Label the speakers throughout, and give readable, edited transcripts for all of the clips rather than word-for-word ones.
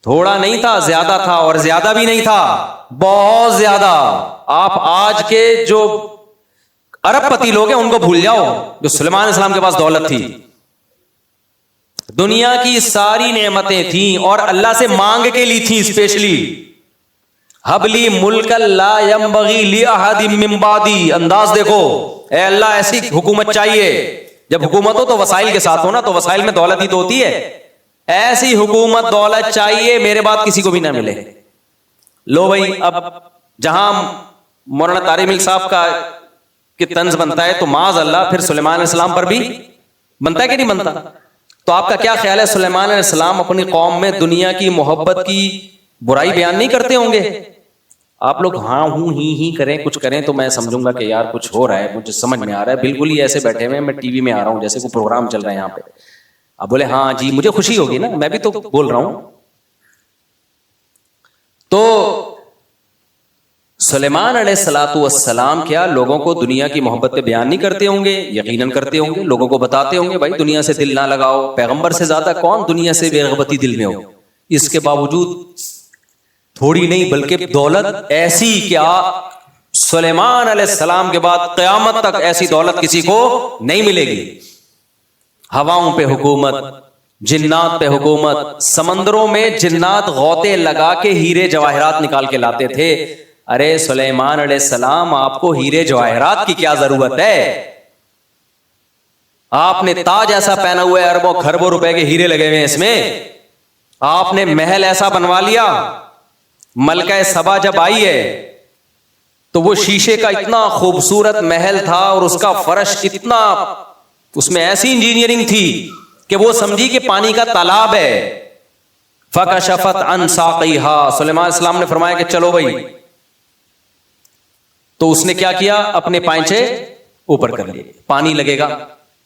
Speaker 1: تھوڑا نہیں تھا، زیادہ تھا، اور زیادہ بھی نہیں تھا، بہت زیادہ. آپ آج کے جو ارب پتی لوگ ہیں ان کو بھول جاؤ جو سلیمان علیہ السلام کے پاس دولت تھی. دنیا کی ساری نعمتیں تھیں اور اللہ سے مانگ کے لی تھیں اسپیشلی. حبلی ملک لا ينبغی لأحد من بعدی. انداز دیکھو، اے اللہ ایسی حکومت چاہیے. جب حکومت ہو تو وسائل کے ساتھ ہونا، تو وسائل میں دولت ہی تو ہوتی ہے. ایسی حکومت دولت چاہیے میرے بعد کسی کو بھی نہ ملے. لو بھائی، اب جہاں مولانا طارق ملک صاحب کا کہ طنز بنتا ہے تو معاذ اللہ پھر سلیمان علیہ السلام پر بھی بنتا ہے کہ نہیں بنتا؟ تو آپ کا کیا خیال ہے سلیمان علیہ السلام اپنی قوم میں دنیا کی محبت کی برائی بیان نہیں کرتے ہوں گے؟ آپ لوگ ہاں ہوں ہی کریں، کچھ کریں تو میں سمجھوں گا کہ یار کچھ ہو رہا ہے، مجھے سمجھ میں آ رہا ہے. بالکل ہی ایسے بیٹھے ہوئے میں ٹی وی میں آ رہا ہوں جیسے کوئی پروگرام چل رہا ہے یہاں پہ. اب بولے ہاں جی مجھے خوشی ہوگی نا، میں بھی تو بول رہا ہوں. تو سلیمان علیہ الصلوۃ والسلام کیا لوگوں کو دنیا کی محبت پہ بیان نہیں کرتے ہوں گے؟ یقیناً کرتے ہوں گے. لوگوں کو بتاتے ہوں گے بھائی دنیا سے دل نہ لگاؤ. پیغمبر سے زیادہ کون دنیا سے بے رغبتی دل میں ہو. اس کے باوجود تھوڑی نہیں بلکہ دولت ایسی کیا سلیمان علیہ السلام کے بعد قیامت تک ایسی دولت کسی کو نہیں ملے گی. ہواؤں پہ حکومت، جنات پہ حکومت. سمندروں میں جنات غوطے لگا کے ہیرے جواہرات نکال کے لاتے تھے. ارے سلیمان علیہ السلام آپ کو ہیرے جواہرات کی کیا ضرورت ہے؟ آپ نے تاج ایسا پہنا ہوا ہے، اربوں خربوں روپے کے ہیرے لگے ہوئے ہیں اس میں. آپ نے محل ایسا بنوا لیا. ملکہ سبا جب آئی ہے تو وہ شیشے کا اتنا خوبصورت محل تھا اور اس کا فرش اتنا، اس میں ایسی انجینئرنگ تھی کہ وہ سمجھی کہ پانی کا تالاب ہے. فکشفت عن ساقیہا. سلیمان علیہ السلام نے فرمایا کہ چلو بھائی. تو اس نے کیا کیا؟ اپنے پائنچے اوپر کر لیے، پانی لگے گا.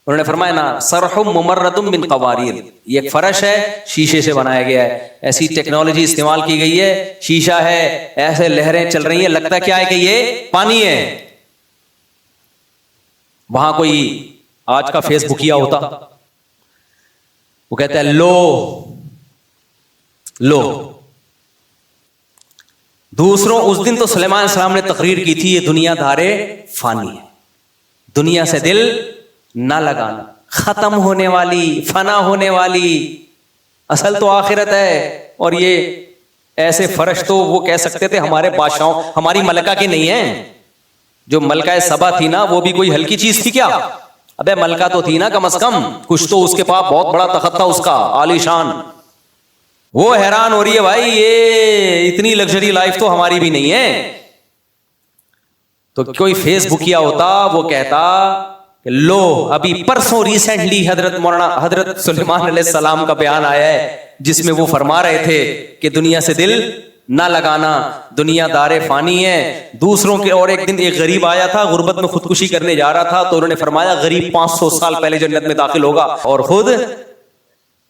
Speaker 1: انہوں نے فرمایا نا صرح ممرد من قواریر. یہ ایک فرش ہے شیشے سے بنایا گیا ہے. ایسی ٹیکنالوجی استعمال کی گئی ہے، شیشہ ہے، ایسے لہریں چل رہی ہیں، لگتا کیا ہے کہ یہ پانی ہے. وہاں کوئی آج کا فیس بکیا ہوتا، وہ کہتا ہے لو دوسروں. اس دن تو سلیمان علیہ السلام نے تقریر کی تھی یہ دنیا دارے فانی ہے، دنیا سے دل نہ لگانا، ختم ہونے والی، فنا ہونے والی. اصل تو آخرت ہے. اور یہ ایسے فرش تو وہ کہہ سکتے تھے ہمارے بادشاہوں، ہماری ملکہ کے نہیں ہیں. جو ملکہ سبا تھی نا وہ بھی کوئی ہلکی چیز تھی کیا؟ ابے ملکہ تو تھی نا کم از کم، کچھ تو اس کے پاس بہت بڑا تخت تھا اس کا عالی شان. وہ حیران ہو رہی ہے بھائی یہ اتنی لگژری لائف تو ہماری بھی نہیں ہے. تو کوئی فیس بکیا ہوتا وہ کہتا کہ لو ابھی پرسوں ریسنٹلی حضرت سلیمان علیہ السلام کا بیان آیا ہے جس میں وہ فرما رہے تھے کہ دنیا سے دل نہ لگانا، دنیا دار فانی ہے. دوسروں کے، اور ایک دن ایک غریب آیا تھا غربت میں خودکشی کرنے جا رہا تھا تو انہوں نے فرمایا غریب 500 سال پہلے جنت میں داخل ہوگا اور خود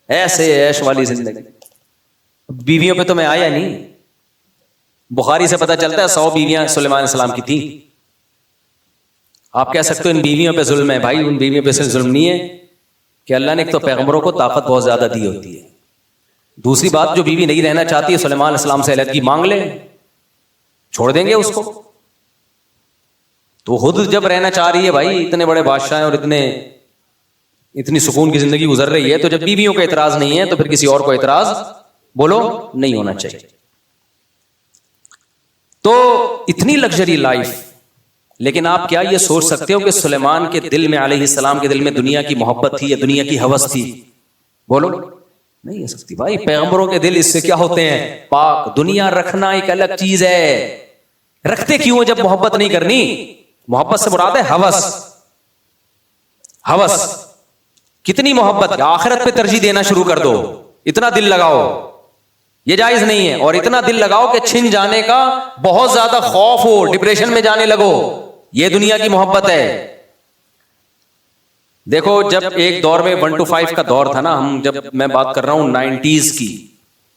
Speaker 1: ایسے عیش والی زندگی. بیویوں پہ تو میں آیا نہیں. بخاری سے پتہ چلتا ہے 100 بیویاں سلیمان علیہ السلام کی تھیں. آپ کہہ سکتے ہو ان بیویوں پہ ظلم ہے. بھائی ان بیویوں پہ سے ظلم نہیں ہے کہ اللہ نے ایک تو پیغمبروں کو طاقت بہت زیادہ دی ہوتی ہے. دوسری بات جو بیوی نہیں رہنا چاہتی ہے سلیمان علیہ السلام سے علیحدگی مانگ لے، چھوڑ دیں گے اس کو. تو خود جب رہنا چاہ رہی ہے بھائی، اتنے بڑے بادشاہ ہیں اور اتنی سکون کی زندگی گزر رہی ہے، تو جب بیویوں کا اعتراض نہیں ہے تو پھر کسی اور کو اعتراض بولو نہیں ہونا چاہیے. تو اتنی لگژری لائف. لیکن آپ کیا یہ سوچ سکتے ہو کہ سلیمان کے دل میں، علیہ السلام کے دل میں دنیا کی محبت تھی یا دنیا کی ہوس تھی؟ بولو نہیں ہو سکتی بھائی. پیغمبروں کے دل اس سے کیا ہوتے ہیں؟ پاک. دنیا رکھنا ایک الگ چیز ہے. رکھتے کیوں جب محبت نہیں کرنی؟ محبت سے مراد ہے ہوس. ہوس کتنی محبت، آخرت پہ ترجیح دینا شروع کر دو. اتنا دل لگاؤ، یہ جائز نہیں ہے. اور اتنا دل لگاؤ کہ چھن جانے کا بہت زیادہ خوف ہو، ڈپریشن میں جانے لگو. یہ دنیا کی محبت ہے. دیکھو جب ایک دور میں 1 to 5 کا دور تھا نا، ہم جب میں بات کر رہا ہوں 90s کی،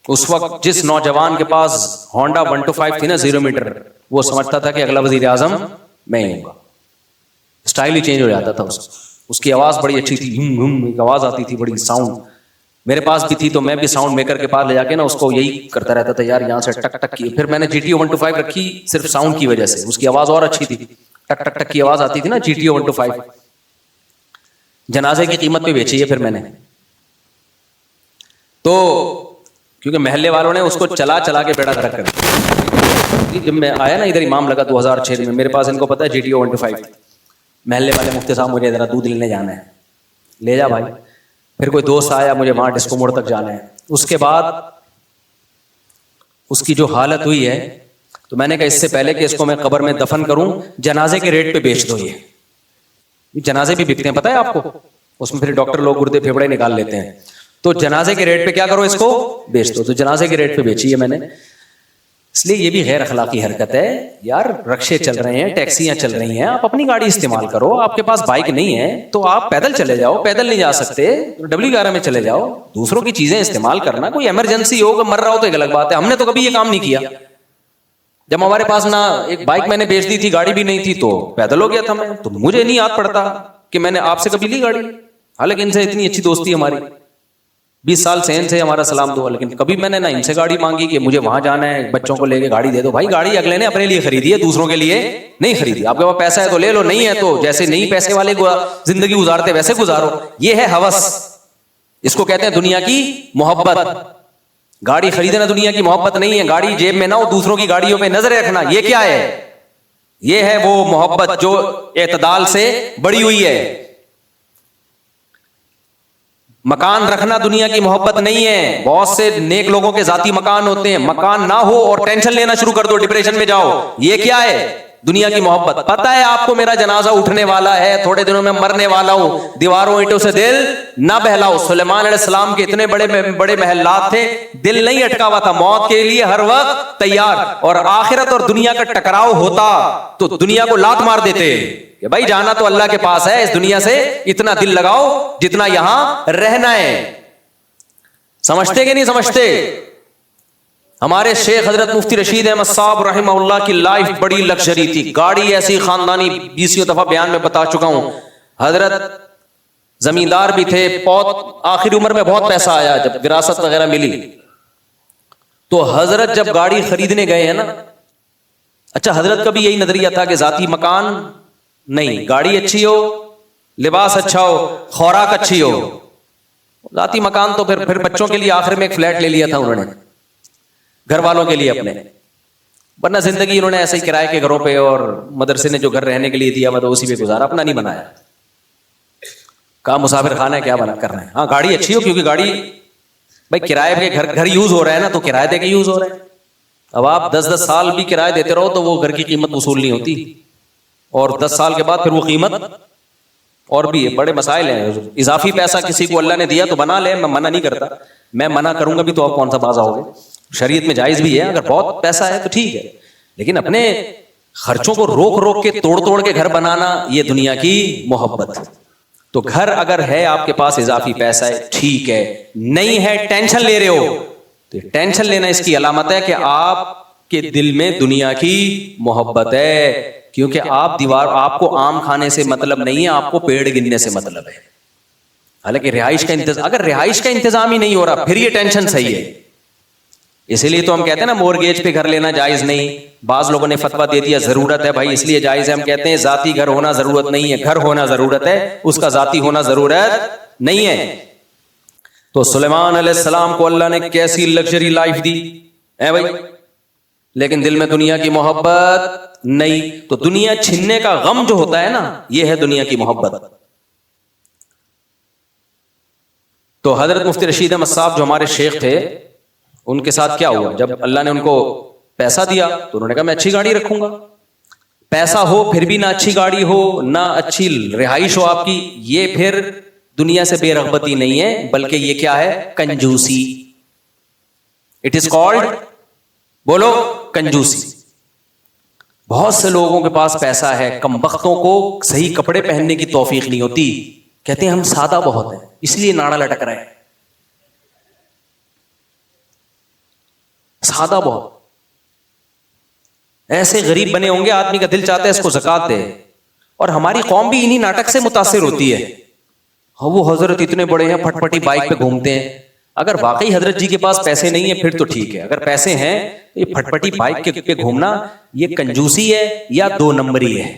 Speaker 1: اس وقت جس نوجوان کے پاس ہونڈا 1 to 5 تھی نا 0 میٹر، وہ سمجھتا تھا کہ اگلا وزیر اعظم میں ہی ہوں گا. اسٹائل ہی چینج ہو جاتا تھا اس کی آواز بڑی اچھی تھی، ایک آواز آتی تھی بڑی ساؤنڈ. میرے پاس بھی تھی تو میں بھی ساؤنڈ میکر کے پاس لے جا کے نا اس کو یہی کرتا رہتا تھا یار, یہاں سے ٹک ٹک کی. پھر میں نے GTO 125 رکھی صرف ساؤنڈ کی وجہ سے, اس کی آواز اور اچھی تھی, ٹک ٹک ٹک کی آواز آتی تھی نا GTO 125. جنازے کی قیمت پہ بیچی ہے پھر میں نے, تو کیونکہ محلے والوں نے اس کو چلا چلا کے بیڑا گرک کر دیا. جب میں آیا نا ادھر امام لگا 2006 میں, میرے پاس ان کو پتا ہے GTO 125, محلے والے مفتی صاحب مجھے ذرا دودھ لینے جانا ہے, لے جا بھائی. پھر کوئی دوست آیا مجھے وہاں ڈسکو موڑ تک جانا ہے. اس کے بعد اس کی جو حالت ہوئی ہے تو میں نے کہا اس سے پہلے کہ اس کو میں قبر میں دفن کروں, جنازے کے ریٹ پہ بیچ دو. یہ جنازے بھی بکتے ہیں پتہ ہے آپ کو, اس میں پھر ڈاکٹر لوگ گردے پھیپڑے نکال لیتے ہیں. تو جنازے کے ریٹ پہ کیا کرو, اس کو بیچ دو. تو جنازے کے ریٹ پہ بیچی ہے میں نے. اس لیے یہ بھی غیر اخلاقی حرکت ہے یار. رکشے چل رہے ہیں, ٹیکسیاں چل رہی ہیں, آپ اپنی گاڑی استعمال کرو. آپ کے پاس بائک نہیں ہے تو آپ پیدل چلے جاؤ, پیدل نہیں جا سکتے W11 میں چلے جاؤ. دوسروں کی چیزیں استعمال کرنا, کوئی ایمرجنسی ہو, مر رہا ہو تو ایک الگ بات ہے. ہم نے تو کبھی یہ کام نہیں کیا. جب ہمارے پاس نہ ایک بائک میں نے بیچ دی تھی, گاڑی بھی نہیں تھی, تو پیدل ہو گیا تھا میں. تو مجھے نہیں یاد پڑتا کہ میں نے آپ سے کبھی لی گاڑی, حالانکہ ان سے اتنی اچھی دوستی ہماری, 20 سال سے ان سے ہمارا سلام دعا, لیکن کبھی میں نے نہ ان سے گاڑی مانگی کہ مجھے وہاں جانا ہے, بچوں کو لے کے گاڑی دے دو. بھائی گاڑی اگلے نے اپنے لیے خریدی ہے, دوسروں کے لیے نہیں خریدی. آپ کے پاس پیسہ ہے تو لے لو, نہیں ہے تو جیسے نہیں پیسے والے زندگی گزارتے ویسے گزارو. یہ ہے ہوس, اس کو کہتے ہیں دنیا کی محبت. گاڑی خریدنا دنیا کی محبت نہیں ہے. گاڑی جیب میں نہ ہو, دوسروں کی گاڑیوں پہ نظر رکھنا, یہ کیا ہے؟ یہ ہے وہ محبت جو اعتدال سے بڑی ہوئی ہے. مکان رکھنا دنیا کی محبت نہیں ہے. بہت سے نیک لوگوں کے ذاتی مکان ہوتے ہیں, مکان نہ ہو اور ٹینشن لینا شروع کر دو, ڈپریشن میں جاؤ. یہ کیا ہے؟ دنیا کی محبت. پتہ ہے آپ کو میرا جنازہ اٹھنے والا ہے, تھوڑے دنوں میں مرنے والا ہوں, دیواروں اینٹوں سے دل نہ بہلاؤ. سلیمان علیہ السلام کے اتنے بڑے بڑے محلات تھے, دل نہیں اٹکا ہوا تھا, موت کے لیے ہر وقت تیار. اور آخرت اور دنیا کا ٹکراؤ ہوتا تو دنیا کو لات مار دیتے کہ بھائی جانا تو اللہ کے پاس ہے, اس دنیا سے اتنا دل لگاؤ جتنا یہاں رہنا ہے. سمجھتے کہ نہیں سمجھتے؟ ہمارے شیخ حضرت مفتی رشید احمد صاحب رحمہ اللہ کی لائف بڑی لگژری تھی. گاڑی ایسی خاندانی 20 دفعہ بیان میں بتا چکا ہوں. حضرت زمیندار بھی تھے, بہت آخری عمر میں بہت پیسہ آیا جب وراثت وغیرہ ملی. تو حضرت جب گاڑی خریدنے گئے ہیں نا, اچھا حضرت کا بھی یہی نظریہ تھا کہ ذاتی مکان نہیں, گاڑی اچھی ہو, لباس اچھا ہو, خوراک اچھی ہو. ذاتی مکان تو پھر بچوں کے لیے آخر میں ایک فلیٹ لے لیا تھا انہوں نے, گھر والوں کے لیے اپنے, ورنہ زندگی انہوں نے ایسے ہی کرائے کے گھروں پہ اور مدرسے نے جو گھر رہنے کے لیے دیا وہ تو اسی پہ گزارا, اپنا نہیں بنایا. کہا مسافر خانہ ہے, کیا بنا کرنا ہے. ہاں گاڑی اچھی ہو, کیونکہ گاڑی بھائی کرائے پہ گھر یوز ہو رہا ہے نا, تو کرائے دے کے یوز ہو رہا ہے. اب آپ 10 سال بھی کرائے دیتے رہو تو وہ گھر کی قیمت وصول نہیں ہوتی, اور 10 سال کے بعد پھر وہ قیمت اور بھی بڑے مسائل ہیں. اضافی پیسہ کسی کو اللہ نے دیا تو بنا لے, میں منع نہیں کرتا. میں منع کروں گا بھی تو آپ کون سا باز آؤ گے, شریعت میں جائز بھی ہے. اگر بہت پیسہ ہے تو ٹھیک ہے, لیکن اپنے خرچوں کو روک روک کے توڑ کے گھر بنانا, یہ دنیا کی محبت. تو گھر اگر ہے آپ کے پاس, اضافی پیسہ ہے, ٹھیک ہے. نہیں ہے, ٹینشن لے رہے ہو, تو ٹینشن لینا اس کی علامت ہے کہ آپ کے دل میں دنیا کی محبت ہے. کیونکہ آپ کو آم کھانے سے مطلب نہیں ہے, آپ کو پیڑ گننے سے مطلب ہے. حالانکہ رہائش کا انتظام, اگر رہائش کا انتظام ہی نہیں ہو رہا, پھر یہ ٹینشن صحیح ہے. اسی لیے تو ہم کہتے ہیں نا مورگیج پہ گھر لینا جائز نہیں. بعض لوگوں نے فتویٰ دے دیا ضرورت ہے, بھائی اس لیے جائز ہے. ہم کہتے ہیں ذاتی گھر ہونا ضرورت نہیں ہے, گھر ہونا ضرورت ہے, اس کا ذاتی ہونا ضرورت نہیں ہے. تو سلیمان علیہ السلام کو اللہ نے کیسی لگژری لائف دی ہے بھائی, لیکن دل میں دنیا کی محبت نہیں. تو دنیا چھننے کا غم جو ہوتا ہے نا, یہ ہے دنیا کی محبت. تو حضرت مفتی رشید احمد صاحب جو ہمارے شیخ تھے, ان کے ساتھ کیا ہوا, جب اللہ نے ان کو پیسہ دیا تو انہوں نے کہا میں اچھی گاڑی رکھوں گا. پیسہ ہو پھر بھی نہ اچھی گاڑی ہو, نہ اچھی رہائش ہو آپ کی, یہ پھر دنیا سے بے رغبتی نہیں ہے, بلکہ یہ کیا ہے, کنجوسی. اٹ از کالڈ, بولو, کنجوسی. بہت سے لوگوں کے پاس پیسہ ہے, کم بختوں کو صحیح کپڑے پہننے کی توفیق نہیں ہوتی. کہتے ہیں ہم سادہ بہت ہیں اس لیے ناڑا لٹک رہے ہیں, سادہ بہت. ایسے غریب بنے ہوں گے, آدمی کا دل چاہتا ہے اس کو زکات دے. اور ہماری قوم بھی انہی ناٹک سے متاثر ہوتی ہے. وہ حضرت اتنے بڑے ہیں, پھٹ پٹی بائک پہ گھومتے ہیں, اگر واقعی حضرت جی کے پاس پیسے نہیں ہیں پھر تو ٹھیک ہے, اگر پیسے ہیں تو یہ پھٹ پٹی بائک کے پہ گھومنا یہ کنجوسی ہے یا 2 نمبری ہے؟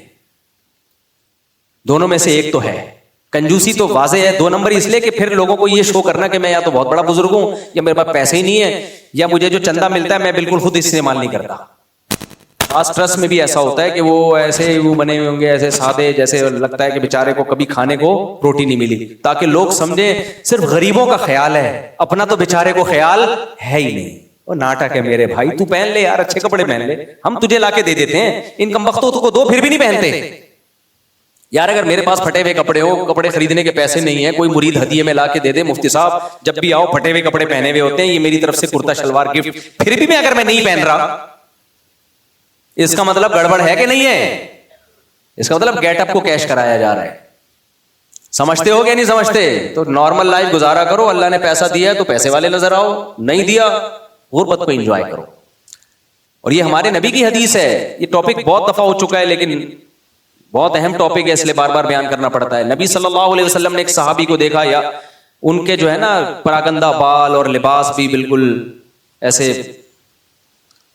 Speaker 1: دونوں میں سے ایک تو ہے. کنجوسی تو واضح ہے, 2 نمبری اس لیے کہ پھر لوگوں کو یہ شو کرنا کہ میں یا تو بہت بڑا بزرگ ہوں, یا میرے پاس پیسے ہی نہیں ہے, یا مجھے جو چندہ ملتا ہے میں بالکل خود استعمال نہیں کرتا. آج ٹرسٹ میں بھی ایسا ہوتا ہے کہ وہ ایسے وہ بنے ہوئے ہوں گے ایسے سادے, جیسے لگتا ہے کہ بیچارے کو کبھی کھانے کو روٹی نہیں ملی, تاکہ لوگ سمجھیں صرف غریبوں کا خیال ہے, اپنا تو بیچارے کو خیال ہے ہی نہیں. وہ ناٹک ہے میرے بھائی, تو پہن لے یار, اچھے کپڑے پہن لے, ہم تجھے لا کے دے دیتے ہیں, ان کمبختوں کو دو پھر بھی نہیں پہنتے. یار اگر میرے پاس پھٹے ہوئے کپڑے ہو, کپڑے خریدنے کے پیسے نہیں ہیں, کوئی مرید ہدیے میں لا کے دے دے, مفتی صاحب جب بھی آؤ پھٹے ہوئے کپڑے پہنے ہوئے ہوتے ہیں, یہ میری طرف سے کرتا شلوار گفٹ, پھر بھی میں اگر میں نہیں پہن رہا, اس کا مطلب گڑبڑ ہے کہ نہیں ہے؟ اس کا مطلب گیٹ اپ کو کیش کرایا جا رہا ہے. سمجھتے ہو کہ نہیں سمجھتے؟ تو نارمل لائف گزارا کرو, اللہ نے پیسہ دیا ہے تو پیسے والے نظر آؤ, نہیں دیا غربت کو انجوائے کرو. اور یہ ہمارے نبی کی حدیث ہے. یہ ٹاپک بہت دفعہ ہو چکا ہے لیکن بہت اہم ٹاپک ہے, اس لیے بار بار بیان کرنا پڑتا ہے. نبی صلی اللہ علیہ وسلم نے ایک صحابی کو دیکھا, یا ان کے جو ہے نا پراگندہ بال اور لباس بھی بالکل ایسے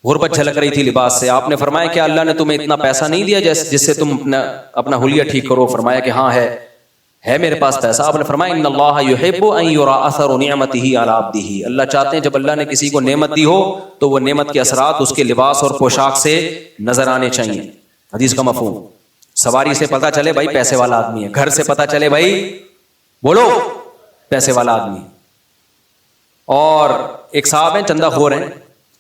Speaker 1: غربت جھلک رہی تھی لباس سے. آپ نے فرمایا کہ اللہ نے تمہیں اتنا پیسہ نہیں دیا جس سے تم اپنا حلیہ ٹھیک کرو؟ فرمایا کہ ہاں ہے میرے پاس پیسہ. آپ نے فرمایا ان اللہ یحب ان یرا اثر نعمتہ علی عبدہ, اللہ چاہتے ہیں جب اللہ نے کسی کو نعمت دی ہو تو وہ نعمت کے اثرات اس کے لباس اور پوشاک سے نظر آنے چاہیے. حدیث کا مفہوم, سواری سے پتہ چلے بھائی پیسے والا آدمی ہے, گھر سے پتہ چلے بھائی بولو پیسے والا آدمی. اور ایک صاحب ہیں چندہ خور ہیں,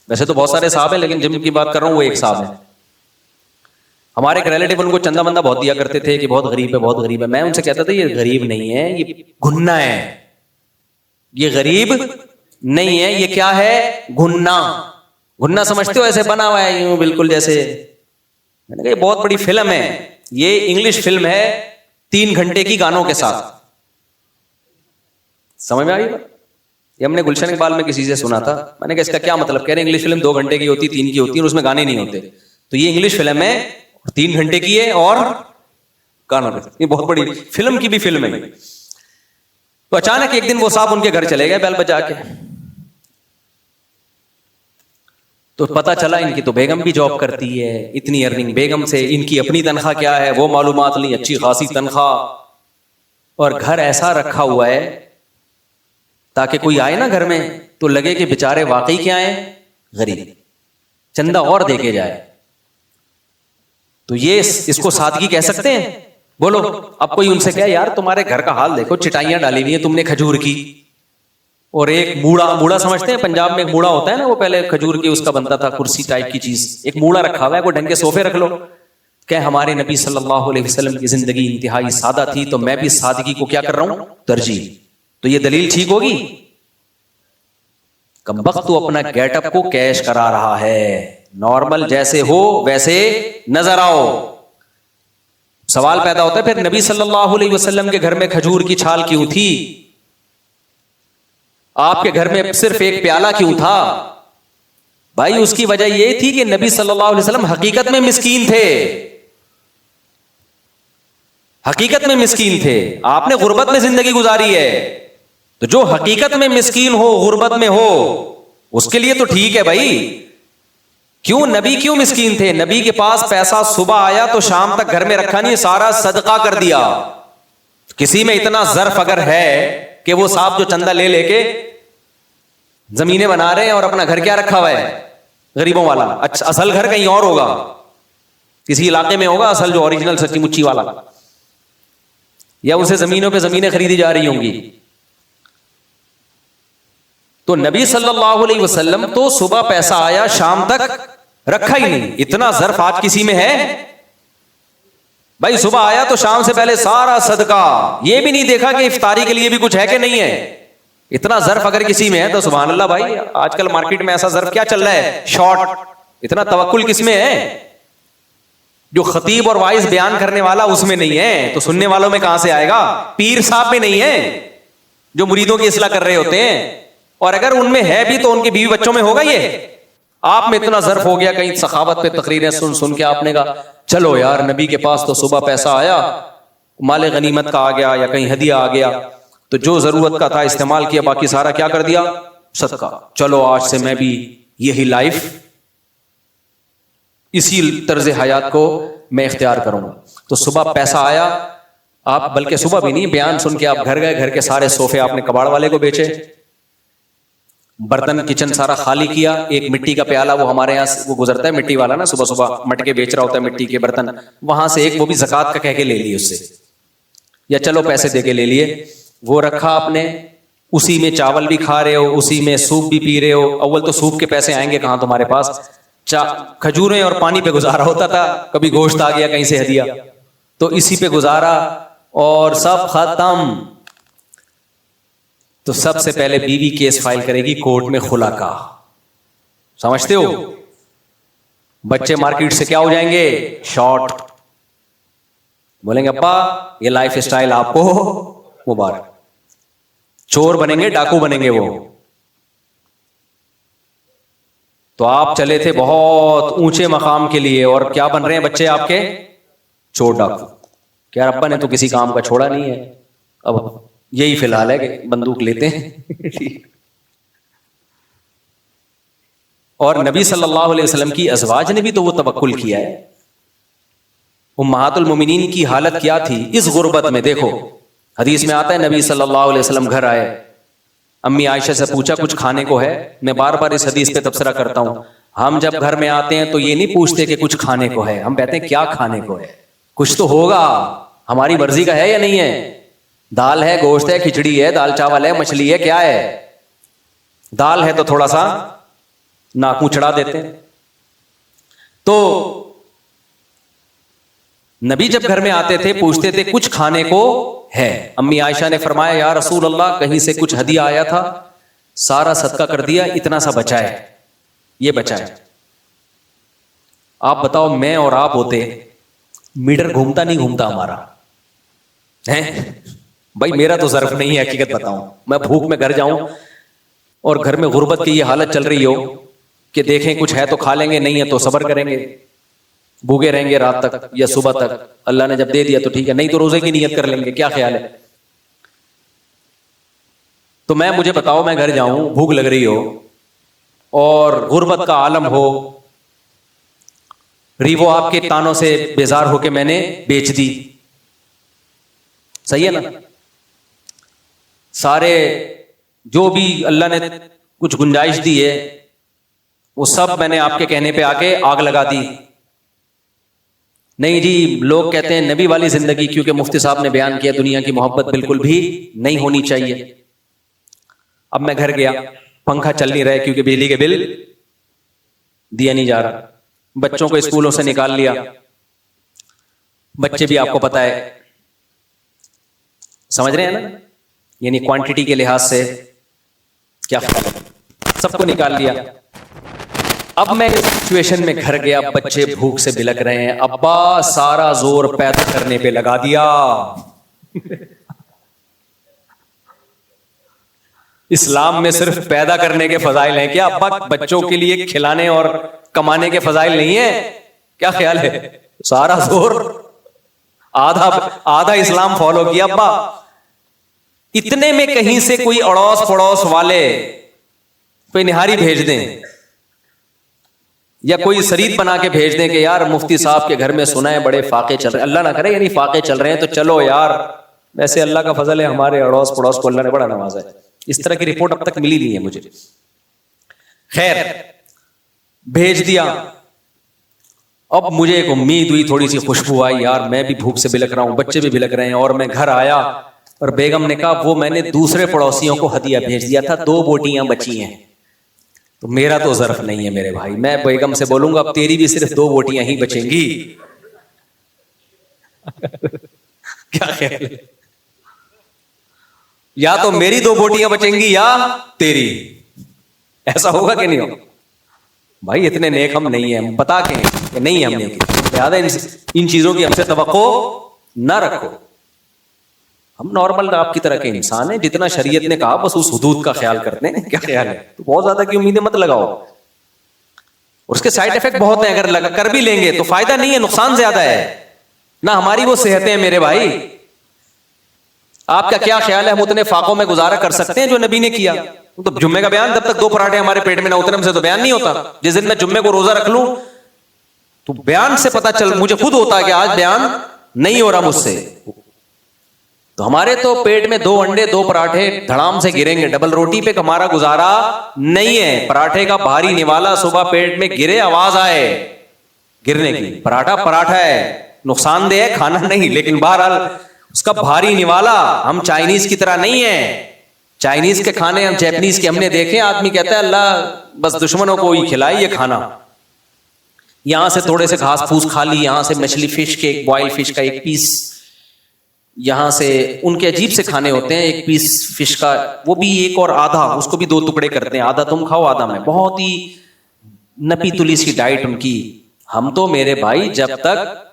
Speaker 1: ویسے تو بہت سارے صاحب ہیں لیکن جن کی بات کر رہا ہوں وہ ایک صاحب ہیں. ہمارے ایک ریلیٹیو ان کو چندہ بندہ بہت دیا کرتے تھے کہ بہت غریب ہے بہت غریب ہے. میں ان سے کہتا تھا یہ غریب نہیں ہے, یہ گھنا ہے. یہ غریب نہیں ہے, یہ کیا ہے؟ گھنا. گھنا سمجھتے ہو ایسے بنا ہوا ہے یوں بالکل جیسے, میں نے کہا یہ بہت بڑی فلم ہے, یہ انگلش فلم ہے 3 گھنٹے کی گانوں کے ساتھ. سمجھ میں آ رہی بات؟ یہ ہم نے گلشن اقبال میں کسی سے سنا تھا. میں نے کہا اس کا کیا مطلب؟ کہہ رہے انگلش فلم 2 گھنٹے کی ہوتی 3 کی ہوتی ہے اور اس میں گانے نہیں ہوتے. تو یہ انگلش فلم ہے 3 گھنٹے کی ہے اور گانا, یہ بہت بڑی فلم کی بھی فلم ہے. تو اچانک ایک دن وہ صاحب ان کے گھر چلے گئے بیل بجا کے, تو پتا چلا ان کی تو بیگم بھی جاب کرتی ہے, اتنی ارننگ بیگم سے, ان کی اپنی تنخواہ کیا ہے وہ معلومات لی, اچھی خاصی تنخواہ, اور گھر ایسا رکھا ہوا ہے تاکہ کوئی آئے نا گھر میں تو لگے کہ بیچارے واقعی کیا ہیں غریب, چندہ اور دے کے جائے. تو یہ اس کو سادگی کہہ سکتے ہیں؟ بولو. اب کوئی ان سے کہے یار تمہارے گھر کا حال دیکھو, چٹائیاں ڈالی ہوئی ہیں تم نے کھجور کی, اور ایک موڑا سمجھتے ہیں پنجاب میں ایک موڑا ہوتا ہے نا, وہ پہلے کھجور کی اس کا بنتا تھا کرسی ٹائپ کی چیز, ایک موڑا رکھا ہوا ہے, کوئی ڈھنگ کے صوفے رکھ لو. کہ ہمارے نبی صلی اللہ علیہ وسلم کی زندگی انتہائی سادہ تھی تو میں بھی سادگی کو کیا کر رہا ہوں ترجیح. تو یہ دلیل ٹھیک ہوگی؟ کمبخت تو اپنا گیٹ اپ کو کیش کرا رہا ہے, نارمل جیسے ہو ویسے نظر آؤ. سوال پیدا ہوتا ہے پھر نبی صلی اللہ علیہ وسلم کے گھر میں کھجور کی چھال کیوں تھی؟ آپ کے گھر میں صرف ایک پیالہ کیوں تھا؟ بھائی اس کی وجہ یہ تھی کہ نبی صلی اللہ علیہ وسلم حقیقت میں مسکین تھے, حقیقت میں مسکین تھے. آپ نے غربت میں زندگی گزاری ہے, تو جو حقیقت میں مسکین ہو غربت میں ہو اس کے لیے تو ٹھیک ہے بھائی. کیوں نبی کیوں مسکین تھے؟ نبی کے پاس پیسہ صبح آیا تو شام تک گھر میں رکھا نہیں, سارا صدقہ کر دیا. کسی میں اتنا ظرف اگر ہے کہ وہ صاحب جو چندہ لے کے زمینیں بنا رہے ہیں اور اپنا گھر کیا رکھا ہوا ہے غریبوں والا, اچھا اصل گھر کہیں اور ہوگا, کسی علاقے میں ہوگا اصل جو اوریجنل سچی مچی والا, یا اسے زمینوں پہ زمینیں خریدی جا رہی ہوں گی. تو نبی صلی اللہ علیہ وسلم تو صبح پیسہ آیا شام تک رکھا ہی نہیں. اتنا ظرف آج کسی میں ہے؟ بھائی صبح آیا تو شام سے پہلے سارا صدقہ, یہ بھی نہیں دیکھا کہ افطاری کے لیے بھی کچھ ہے کہ نہیں ہے. اتنا ظرف اگر کسی میں ہے تو سبحان اللہ بھائی. آج کل مارکیٹ میں ایسا ظرف کیا چل رہا ہے شارٹ, اتنا توکل کس میں ہے؟ جو خطیب اور وائز بیان کرنے والا اس میں نہیں ہے تو سننے والوں میں کہاں سے آئے گا؟ پیر صاحب میں نہیں ہے جو مریدوں کی اصلاح کر رہے ہوتے ہیں, اور اگر ان میں ہے بھی تو ان کے بیوی بچوں میں ہوگا. یہ آپ میں اتنا ظرف ہو گیا, کہیں سخاوت پہ تقریریں سن کے آپ نے کہا چلو یار نبی کے پاس تو صبح پیسہ آیا, مال غنیمت کا آ گیا یا کہیں ہدیہ آ گیا, تو جو ضرورت کا تھا استعمال کیا، باقی سارا کیا کر دیا؟ صدقہ. چلو آج سے میں بھی یہی لائف، اسی طرز حیات کو میں اختیار کروں گا. تو صبح پیسہ آیا، آپ بلکہ صبح بھی نہیں، بیان سن کے آپ گھر گئے، گھر کے سارے صوفے آپ نے کباڑ والے کو بیچے، برتن کچن سارا خالی کیا. ایک مٹی کا پیالہ، وہ ہمارے یہاں وہ گزرتا ہے مٹی والا نا، صبح صبح مٹکے بیچ رہا ہوتا ہے مٹی کے برتن، وہاں سے ایک وہ بھی زکوٰۃ کا کہہ کے لے لیے اس سے، یا چلو پیسے دے کے لے لیے، وہ رکھا آپ نے. اسی میں چاول بھی کھا رہے ہو، اسی میں سوپ بھی پی رہے ہو. اول تو سوپ کے پیسے آئیں گے کہاں تمہارے پاس؟ کھجوریں اور پانی پہ گزارا ہوتا تھا، کبھی گوشت آ گیا کہیں سے ہدیہ، تو اسی پہ گزارا اور سب ختم. تو سب سے پہلے بیوی کیس فائل کرے گی کورٹ میں خلا کا، سمجھتے ہو؟ بچے مارکیٹ سے کیا ہو جائیں گے؟ شارٹ. بولیں گے ابا یہ لائف اسٹائل آپ کو مبارک. چور بنیں گے، ڈاکو بنیں گے وہ. تو آپ چلے تھے بہت اونچے مقام کے لیے، اور کیا بن رہے ہیں بچے آپ کے؟ چور ڈاکو. کیا ابا نے تو کسی کام کا چھوڑا نہیں ہے، اب یہی فی الحال ہے کہ بندوق لیتے ہیں. اور نبی صلی اللہ علیہ وسلم کی ازواج نے بھی تو وہ توکل کیا ہے. امہات المومنین کی حالت کیا تھی اس غربت میں؟ دیکھو حدیث میں آتا ہے نبی صلی اللہ علیہ وسلم گھر آئے، امی عائشہ سے پوچھا کچھ کھانے کو ہے؟ میں بار بار اس حدیث پہ تبصرہ کرتا ہوں، ہم جب گھر میں آتے ہیں تو یہ نہیں پوچھتے کہ کچھ کھانے کو ہے، ہم کہتے ہیں کیا کھانے کو ہے. کچھ تو ہوگا، ہماری مرضی کا ہے یا نہیں ہے؟ دال ہے، گوشت ہے، کھچڑی ہے، دال چاول ہے، مچھلی ہے، کیا ہے؟ دال ہے تو تھوڑا سا ناک چڑھا دیتے ہیں. تو نبی جب گھر میں آتے تھے پوچھتے تھے کچھ کھانے کو ہے؟ امی عائشہ نے فرمایا یا رسول اللہ کہیں سے کچھ ہدیہ آیا تھا، سارا صدقہ کر دیا، اتنا سا بچا ہے، یہ بچا ہے. آپ بتاؤ میں اور آپ ہوتے، میٹر گھومتا نہیں گھومتا ہمارا ہے؟ بھائی میرا تو ظرف نہیں ہے، حقیقت بتاؤں، میں بھوک میں گھر جاؤں اور گھر میں غربت کی یہ حالت چل رہی ہو کہ دیکھیں کچھ ہے تو کھا لیں گے، نہیں ہے تو صبر کریں گے، بھوکے رہیں گے رات تک یا صبح تک، اللہ نے جب دے دیا تو ٹھیک ہے، نہیں تو روزے کی نیت کر لیں گے. کیا خیال ہے؟ تو مجھے بتاؤ، میں گھر جاؤں، بھوک لگ رہی ہو اور غربت کا عالم ہو، ریوو آپ کے تانوں سے بیزار ہو کے میں نے بیچ دی، صحیح ہے نا؟ سارے جو بھی اللہ نے کچھ گنجائش دی ہے وہ سب میں نے آپ کے کہنے پہ آ کے آگ لگا دی. نہیں جی، لوگ کہتے ہیں نبی والی زندگی، کیونکہ مفتی صاحب نے بیان کیا دنیا کی محبت بالکل بھی نہیں ہونی چاہیے. اب میں گھر گیا، پنکھا چل نہیں رہا کیونکہ بجلی کے بل دیا نہیں جا رہا، بچوں کو اسکولوں سے نکال لیا، بچے بھی آپ کو پتا ہے، سمجھ رہے ہیں نا، یعنی کوانٹٹی کے لحاظ سے کیا سب کو نکال لیا. اب میں اس سچویشن میں گھر گیا، بچے بھوک سے بلک رہے ہیں، ابا سارا زور پیدا کرنے پہ لگا دیا. اسلام میں صرف پیدا کرنے کے فضائل ہیں کیا؟ ابا بچوں کے لیے کھلانے اور کمانے کے فضائل نہیں ہیں؟ کیا خیال ہے؟ سارا زور آدھا اسلام فالو کیا. ابا اتنے میں کہیں سے کوئی اڑوس پڑوس والے کوئی نہاری بھیج دیں یا کوئی سرید بنا کے بھیج دیں کہ یار مفتی صاحب کے گھر میں سنا ہے بڑے فاقے چل رہے ہیں، اللہ نہ کرے یعنی فاقے چل رہے ہیں تو چلو یار، ویسے اللہ کا فضل ہے ہمارے اڑوس پڑوس کو اللہ نے بڑا نوازا ہے. اس طرح کی رپورٹ اب تک ملی نہیں ہے مجھے. خیر بھیج دیا. اب مجھے ایک امید ہوئی، تھوڑی سی خوشبو آئی، یار میں بھی بھوک سے بلک رہا ہوں، بچے بھی بلک رہے ہیں. اور میں گھر آیا اور بیگم نے کہا وہ میں نے دوسرے پڑوسیوں کو ہدیہ بھیج دیا تھا، 2 بوٹیاں بچی ہیں. تو میرا تو ظرف نہیں ہے میرے بھائی، میں بیگم سے بولوں گا اب تیری بھی صرف 2 بوٹیاں ہی بچیں گی. کیا خیال ہے؟ یا تو میری 2 بوٹیاں بچیں گی یا تیری. ایسا ہوگا کہ نہیں ہوگا؟ بھائی اتنے نیک ہم نہیں ہیں، ہم بتا کے کہ نہیں ہم نیک، لہٰذا ان چیزوں کی ہم سے توقع نہ رکھو. ہم نارمل آپ کی طرح کے انسان ہیں، جتنا شریعت نے کہا بس اس حدود کا خیال کرتے ہیں. کیا خیال ہے؟ تو بہت زیادہ کی امیدیں مت لگاؤ، اس کے سائڈ افیکٹ بہت ہیں، اگر لگا کر بھی لیں گے تو فائدہ نہیں ہے، نقصان زیادہ ہے. نہ ہماری وہ صحتیں ہیں میرے بھائی، آپ کا کیا خیال ہے ہم اتنے فاقوں میں گزارا کر سکتے ہیں جو نبی نے کیا؟ تو جمعے کا بیان، جب تک 2 پراٹھے ہمارے پیٹ میں نہ اترے ہم سے تو بیان نہیں ہوتا. جس دن میں جمعے کو روزہ رکھ لوں تو بیان سے پتا چل مجھے خود ہوتا ہے کہ آج بیان نہیں ہو رہا مجھ سے. تو ہمارے تو پیٹ میں 2 انڈے 2 پراٹھے دھڑام سے گریں گے. ڈبل روٹی پہ ہمارا گزارا نہیں ہے. پراٹھے کا بھاری نوالا صبح پیٹ میں گرے آواز آئے گرنے کی. پراٹھا ہے، نقصان دہ ہے، کھانا نہیں، لیکن بہرحال اس کا بھاری نوالا. ہم چائنیز کی طرح نہیں ہے. چائنیز کے کھانے ہم جیپنیز کے ہم نے دیکھے، آدمی کہتا ہے اللہ بس دشمنوں کو ہی کھلائے یہ کھانا. یہاں سے تھوڑے سے گھاس پھوس کھا لی، یہاں سے مچھلی فش کے بوائل فش کا 1 پیس، یہاں سے ان کے عجیب سے کھانے ہوتے ہیں. 1 پیس فش کا وہ بھی 1 اور آدھا، اس کو بھی 2 ٹکڑے کرتے ہیں، آدھا تم کھاؤ آدھا میں. بہت ہی نپی تلی سی ڈائٹ ان کی. ہم تو میرے بھائی جب تک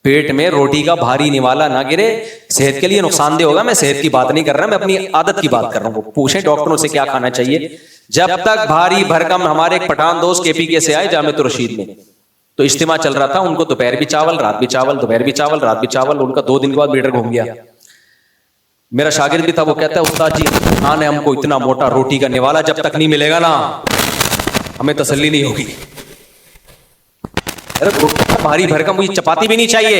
Speaker 1: پیٹ میں روٹی کا بھاری نوالا نہ گرے، صحت کے لیے نقصان دہ ہوگا. میں صحت کی بات نہیں کر رہا، میں اپنی عادت کی بات کر رہا ہوں. پوچھیں ڈاکٹروں سے کیا کھانا چاہیے. جب تک بھاری بھرکم، ہمارے ایک پٹھان دوست KPK سے آئے جامعۃ الرشید میں، تو اجتماع چل رہا تھا، ان کو دوپہر بھی چاول رات بھی چاول، دوپہر بھی چاول رات بھی چاول. ان کا 2 دن کے بعد میٹر گھوم گیا. میرا شاگرد بھی تھا، وہ کہتا ہے استاد جی کھانا ہے ہم کو اتنا موٹا روٹی کا نوالا جب تک نہیں ملے گا نا ہمیں تسلی نہیں ہوگی. بھاری بھرکم مجھے چپاتی بھی نہیں چاہیے.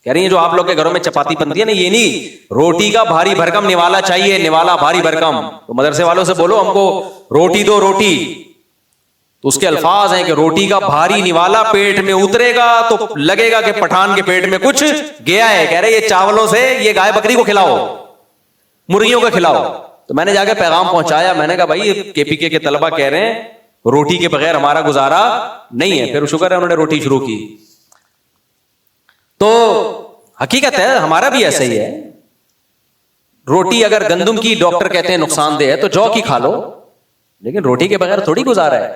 Speaker 1: کہہ رہی ہیں جو آپ لوگ کے گھروں میں چپاتی بنتی ہے نا، یہ نہیں، روٹی کا بھاری بھرکم نوالا چاہیے. نوالا بھاری بھرکم. تو مدرسے والوں سے بولو ہم کو روٹی دو روٹی. تو اس کے الفاظ ہیں کہ روٹی کا بھاری نوالا پیٹ میں اترے گا تو لگے گا کہ پٹھان کے پیٹ میں کچھ گیا ہے. کہہ رہے یہ چاولوں سے یہ گائے بکری کو کھلاؤ، مرغیوں کو کھلاؤ. تو میں نے جا کے پیغام پہنچایا. میں نے کہا بھائی KPK کے طلبہ کہہ رہے ہیں روٹی کے بغیر ہمارا گزارا نہیں ہے. پھر شکر ہے انہوں نے روٹی شروع کی. تو حقیقت ہے ہمارا بھی ایسا ہی ہے. روٹی اگر گندم کی ڈاکٹر کہتے ہیں نقصان دہ ہے تو جو کی کھا لو، لیکن روٹی کے بغیر تھوڑی گزارا ہے.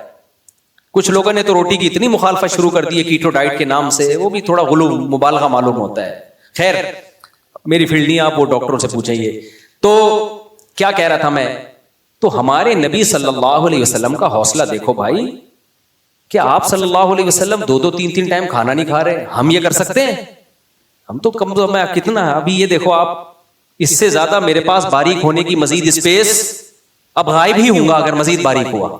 Speaker 1: کچھ لوگوں نے تو روٹی کی اتنی مخالفت شروع کر دی ہے کیٹو ڈائٹ کے نام سے، وہ بھی تھوڑا غلو مبالغہ معلوم ہوتا ہے. خیر میری فیلڈ نہیں، آپ وہ ڈاکٹروں سے پوچھیں. یہ تو کیا کہہ رہا تھا میں، تو ہمارے نبی صلی اللہ علیہ وسلم کا حوصلہ دیکھو بھائی. کیا آپ صلی اللہ علیہ وسلم 2-2 3-3 ٹائم کھانا نہیں کھا رہے؟ ہم یہ کر سکتے ہیں؟ ہم تو کم میں کتنا ہے. ابھی یہ دیکھو آپ، اس سے زیادہ میرے پاس باریک ہونے کی مزید اسپیس، اب غائب ہی ہوں گا اگر مزید باریک ہوا.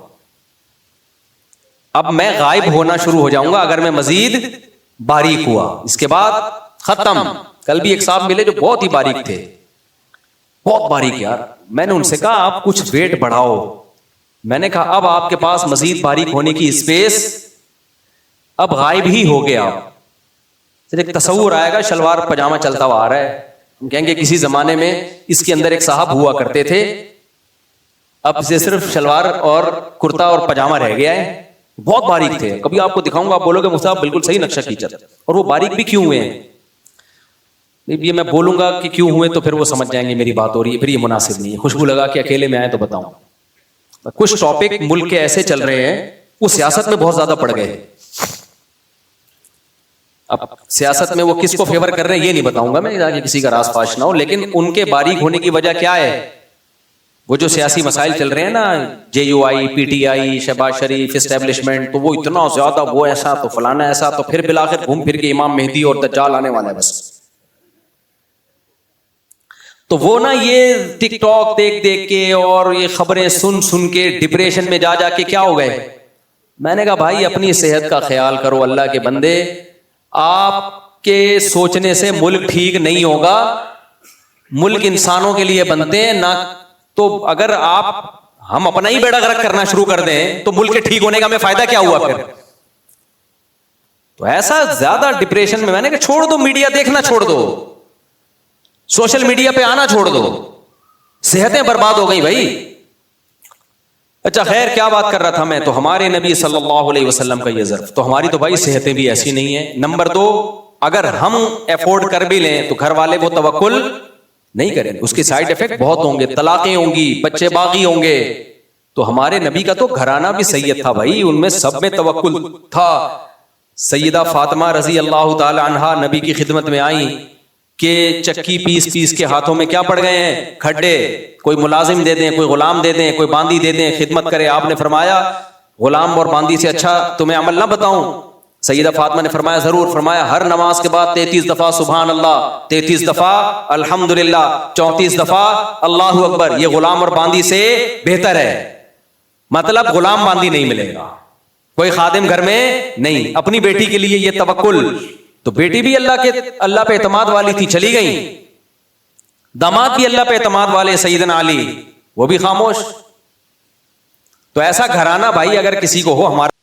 Speaker 1: اب میں غائب ہونا شروع ہو جاؤں گا اگر میں مزید باریک ہوا. اس کے بعد ختم. کل بھی ایک صاحب ملے جو بہت ہی باریک تھے، بہت باریک یار. میں نے ان سے کہا آپ کچھ ویٹ بڑھاؤ. میں نے کہا اب آپ کے پاس مزید باریک ہونے کی اسپیس، اب غائب ہی ہو گیا. ایک تصور آئے گا شلوار پجامہ چلتا ہوا آ رہا ہے، ہم کہیں گے کسی زمانے میں اس کے اندر ایک صاحب ہوا کرتے تھے، اب سے صرف شلوار اور کرتا اور پجامہ رہ گیا ہے. بہت باریک تھے. کبھی آپ کو دکھاؤں گا آپ بولو گے مصطفیٰ بالکل صحیح نقشہ کھینچا. اور وہ باریک بھی کیوں ہوئے ہیں، یہ میں بولوں گا کہ کیوں ہوئے تو پھر وہ سمجھ جائیں گے میری بات ہو رہی ہے، پھر یہ مناسب نہیں ہے. خوشبو لگا کے اکیلے میں آئے تو بتاؤں. کچھ ٹاپک ملک کے ایسے چل رہے ہیں وہ سیاست میں بہت زیادہ پڑ گئے. اب سیاست میں وہ کس کو فیور کر رہے ہیں یہ نہیں بتاؤں گا میں تاکہ کسی کا راز فاش نہ ہو، لیکن ان کے باریک ہونے کی وجہ کیا ہے؟ وہ جو سیاسی مسائل چل رہے ہیں نا، JUI PTI شہباز شریف اسٹیبلشمنٹ، تو وہ اتنا زیادہ وہ ایسا تو فلانا ایسا، تو پھر بالآخر گھوم پھر کے امام مہدی اور دجال آنے والا ہے بس. تو وہ نا یہ ٹک ٹاک دیکھ دیکھ کے اور یہ خبریں سن سن کے ڈپریشن میں جا کے کیا ہو گئے. میں نے کہا بھائی اپنی صحت کا خیال کرو اللہ کے بندے. آپ کے سوچنے سے ملک ٹھیک نہیں ہوگا. ملک انسانوں کے لیے بنتے ہیں نہ، تو اگر ہم اپنا ہی بیڑا غرق کرنا شروع کر دیں تو ملک کے ٹھیک ہونے کا ہمیں فائدہ کیا ہوا پھر؟ تو ایسا زیادہ ڈپریشن میں نے کہا چھوڑ دو، میڈیا دیکھنا چھوڑ دو، سوشل میڈیا پہ آنا چھوڑ دو، صحتیں برباد ہو گئی بھائی. اچھا خیر کیا بات کر رہا تھا میں، تو ہمارے نبی صلی اللہ علیہ وسلم کا یہ ظرف، تو ہماری تو بھائی صحتیں بھی ایسی نہیں ہیں. نمبر 2، اگر ہم افورڈ کر بھی لیں تو گھر والے وہ توکل نہیں کریں گے، اس کے سائیڈ افیکٹ بہت ہوں گے، طلاقیں ہوں گی، بچے باغی ہوں گے. تو ہمارے نبی کا تو گھرانہ بھی سید تھا بھائی، ان میں سب میں توکل تھا. سیدہ فاطمہ رضی اللہ تعالی عنہا نبی کی خدمت میں آئیں کہ چکی پیس پیس کے ہاتھوں میں کیا پڑ گئے ہیں؟ کھڈے. کوئی ملازم دے دیں، کوئی غلام دے دیں، کوئی باندی دے دیں، خدمت کرے. آپ نے فرمایا غلام اور باندی سے اچھا تمہیں عمل نہ بتاؤں؟ سیدہ فاطمہ نے فرمایا ضرور. فرمایا ہر نماز کے بعد 33 دفعہ سبحان اللہ، 33 دفعہ الحمدللہ، 34 دفعہ اللہ اکبر. یہ غلام اور باندی سے بہتر ہے. مطلب غلام باندی نہیں ملے گا، کوئی خادم گھر میں نہیں. اپنی بیٹی کے لیے یہ توکل. تو بیٹی بھی اللہ پہ اعتماد والی تھی، چلی گئی. داماد بھی اللہ پہ اعتماد والے سیدنا علی، وہ بھی خاموش. تو ایسا گھرانہ بھائی اگر کسی کو ہو، ہمارا